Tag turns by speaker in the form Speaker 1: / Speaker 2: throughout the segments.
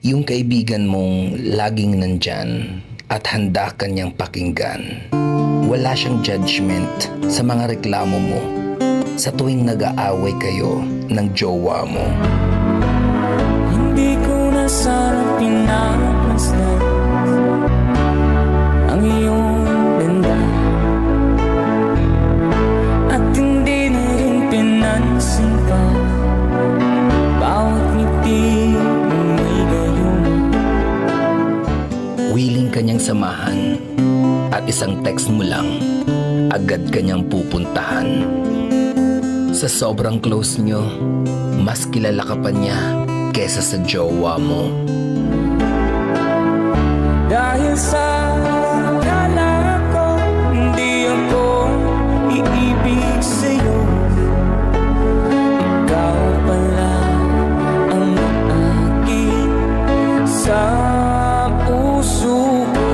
Speaker 1: Yung kaibigan mong laging nandyan at handa kanyang pakinggan. Wala siyang judgment sa mga reklamo mo sa tuwing nag-aaway kayo ng jowa mo.
Speaker 2: Hindi ko na sana pinapansin ang iyong ganda, at hindi na rin pinansin pa bawat ngiti mong may gayon.
Speaker 1: Willing kanyang samahan at isang text mo lang, agad kanyang pupuntahan. Sa sobrang close nyo, mas kilala ka pa niya kesa sa jowa mo.
Speaker 2: Dahil sa akala ko, hindi ako iibig sa'yo. Ikaw pala ang aking sa puso ko.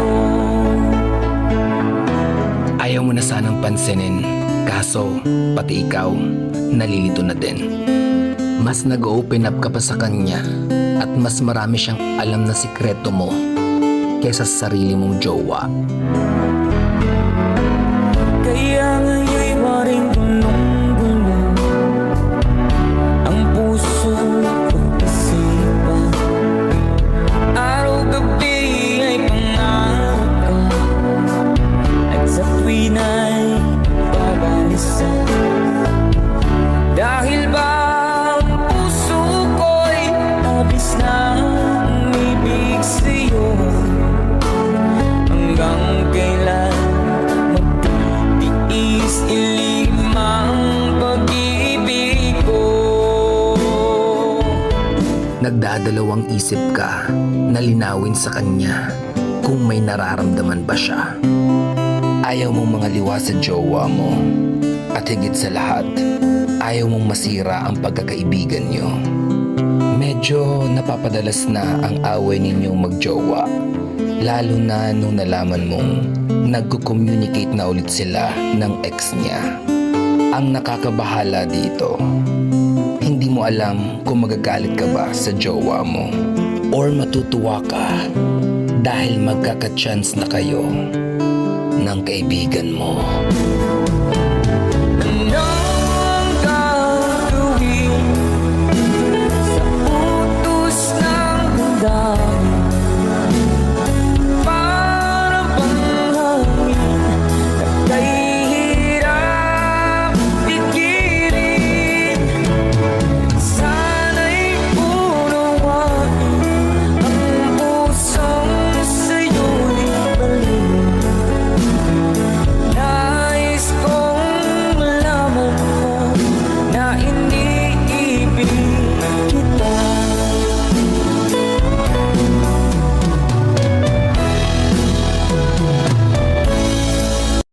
Speaker 1: Ayaw mo na sanang pansinin, kaso pati ikaw, nalilito na din. Mas nag-open up ka pa sa kanya at mas marami siyang alam na sikreto mo kesa sa sarili mong jowa.
Speaker 2: Kaya ngayon'y maring gulong-gulo ang puso ko't isipan. Araw-gabi ay pangarap ka, at sa tuwin ay babalisan. Dahil ba ang puso ko'y labis na umibig sa'yo? Hanggang kailan magtitiis ilimang pag-ibig ko?
Speaker 1: Nagdadalawang isip ka na linawin sa kanya kung may nararamdaman ba siya. Ayaw mong mga liwa sa jowa mo, at higit sa lahat, ayaw mong masira ang pagkakaibigan nyo. Medyo napapadalas na ang away ninyong magjowa, lalo na nung nalaman mong nagko-communicate na ulit sila ng ex niya. Ang nakakabahala dito, hindi mo alam kung magagalit ka ba sa jowa mo or matutuwa ka dahil magkaka-chance na kayo ng kaibigan mo.